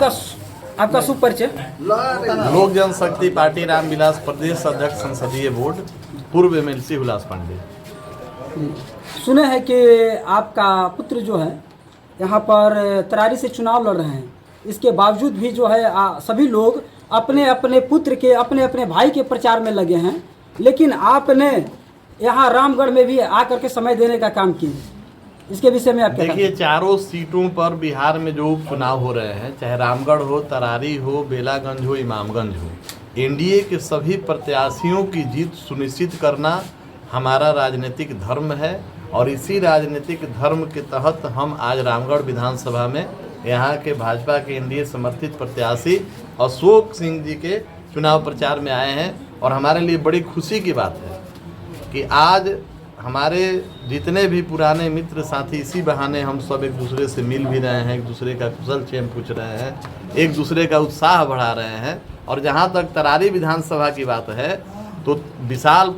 आपका सुपरिचय। लोक जनशक्ति पार्टी रामविलास प्रदेश अध्यक्ष संसदीय बोर्ड, पूर्व एमएलसी हुलास पांडे। सुने हैं कि आपका पुत्र जो है यहाँ पर तरारी से चुनाव लड़ रहे हैं, इसके बावजूद भी जो है सभी लोग अपने अपने पुत्र के, अपने अपने भाई के प्रचार में लगे हैं, लेकिन आपने यहाँ रामगढ़ में भी आकर के समय देने का काम किए। इसके विषय में आप क्या देखिए, चारों सीटों पर बिहार में जो उपचुनाव हो रहे हैं, चाहे रामगढ़ हो, तरारी हो, बेलागंज हो, इमामगंज हो, एनडीए के सभी प्रत्याशियों की जीत सुनिश्चित करना हमारा राजनीतिक धर्म है। और इसी राजनीतिक धर्म के तहत हम आज रामगढ़ विधानसभा में यहाँ के भाजपा के एनडीए समर्थित प्रत्याशी अशोक सिंह जी के चुनाव प्रचार में आए हैं। और हमारे लिए बड़ी खुशी की बात है कि आज हमारे जितने भी पुराने मित्र साथी, इसी बहाने हम सब एक दूसरे से मिल भी रहे हैं, एक दूसरे का कुशल क्षेम पूछ रहे हैं, एक दूसरे का उत्साह बढ़ा रहे हैं। और जहाँ तक तरारी विधानसभा की बात है तो विशाल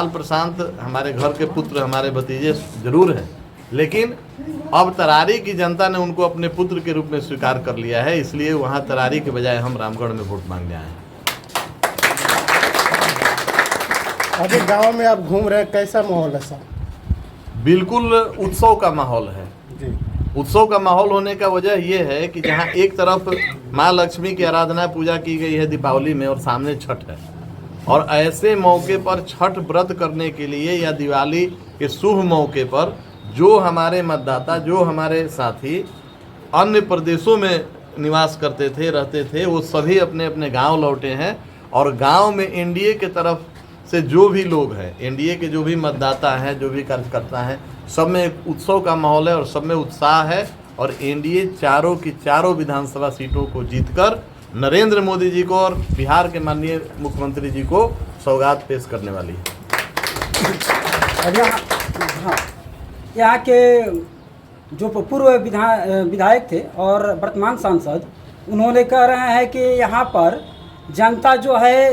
प्रशांत हमारे घर के पुत्र, हमारे भतीजे जरूर हैं, लेकिन अब तरारी की जनता ने उनको अपने पुत्र के रूप में स्वीकार कर लिया है, इसलिए वहाँ तरारी के बजाय हम रामगढ़ में वोट मांगने आए हैं। अभी गांव में आप घूम रहे हैं, कैसा माहौल है सर? बिल्कुल उत्सव का माहौल है जी। उत्सव का माहौल होने का वजह यह है कि जहाँ एक तरफ माँ लक्ष्मी की आराधना पूजा की गई है दीपावली में, और सामने छठ है, और ऐसे मौके पर छठ व्रत करने के लिए या दिवाली के शुभ मौके पर जो हमारे मतदाता, जो हमारे साथी अन्य प्रदेशों में निवास करते थे, रहते थे, वो सभी अपने अपने गांव लौटे हैं। और गांव में एनडीए के तरफ से जो भी लोग हैं, एनडीए के जो भी मतदाता हैं, जो भी कार्यकर्ता हैं, सब में एक उत्सव का माहौल है और सब में उत्साह है। और एनडीए चारों की चारों विधानसभा सीटों को जीतकर नरेंद्र मोदी जी को और बिहार के माननीय मुख्यमंत्री जी को सौगात पेश करने वाली है। यहाँ के जो पूर्व विधायक थे और वर्तमान सांसद, उन्होंने कह रहे हैं कि यहाँ पर जनता जो है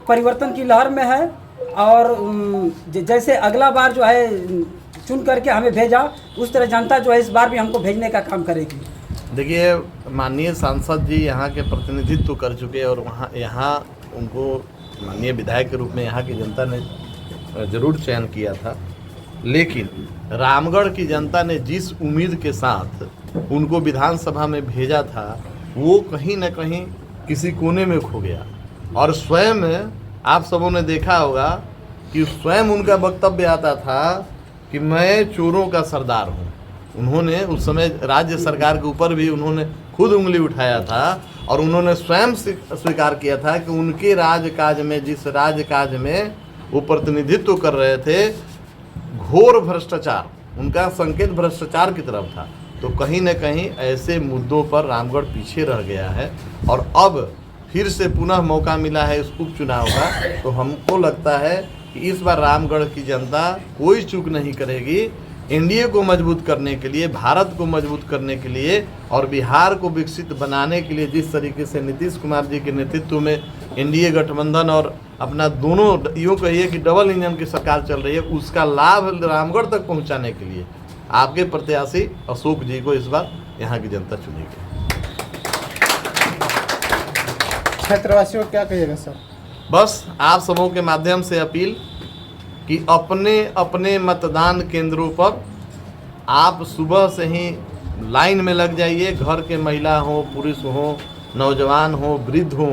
परिवर्तन की लहर में है, और जैसे अगला बार जो है चुन करके हमें भेजा, उस तरह जनता जो है इस बार भी हमको भेजने का काम करेगी। देखिए, माननीय सांसद जी यहाँ के प्रतिनिधित्व कर चुके, और यहाँ उनको माननीय विधायक के रूप में यहाँ की जनता ने जरूर चयन किया था, लेकिन रामगढ़ की जनता ने जिस उम्मीद के साथ उनको विधानसभा में भेजा था, वो कहीं न कहीं किसी कोने में खो गया। और स्वयं आप सबों ने देखा होगा कि स्वयं उनका वक्तव्य आता था कि मैं चोरों का सरदार हूँ। उन्होंने उस समय राज्य सरकार के ऊपर भी उन्होंने खुद उंगली उठाया था, और उन्होंने स्वयं स्वीकार किया था कि उनके राजकाज में, जिस राजकाज में वो प्रतिनिधित्व कर रहे थे, घोर भ्रष्टाचार, उनका संकेत भ्रष्टाचार की तरफ था। तो कहीं न कहीं ऐसे मुद्दों पर रामगढ़ पीछे रह गया है, और अब फिर से पुनः मौका मिला है इस उपचुनाव का। तो हमको लगता है कि इस बार रामगढ़ की जनता कोई चूक नहीं करेगी। एनडीए को मजबूत करने के लिए, भारत को मजबूत करने के लिए और बिहार को विकसित बनाने के लिए जिस तरीके से नीतीश कुमार जी के नेतृत्व में एनडीए गठबंधन और अपना दोनों, यूँ कहिए कि डबल इंजन की सरकार चल रही है, उसका लाभ रामगढ़ तक पहुंचाने के लिए आपके प्रत्याशी अशोक जी को इस बार यहाँ की जनता चुनेगी। क्षेत्रवासियों को क्या कहिएगा सर? बस आप सबों के माध्यम से अपील कि अपने अपने मतदान केंद्रों पर आप सुबह से ही लाइन में लग जाइए। घर के महिला हो, पुरुष हो, नौजवान हो, वृद्ध हो,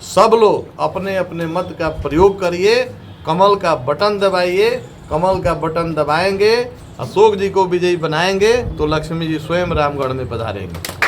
सब लोग अपने अपने मत का प्रयोग करिए। कमल का बटन दबाइए। कमल का बटन दबाएंगे, अशोक जी को विजयी बनाएंगे तो लक्ष्मी जी स्वयं रामगढ़ में पधारेंगे।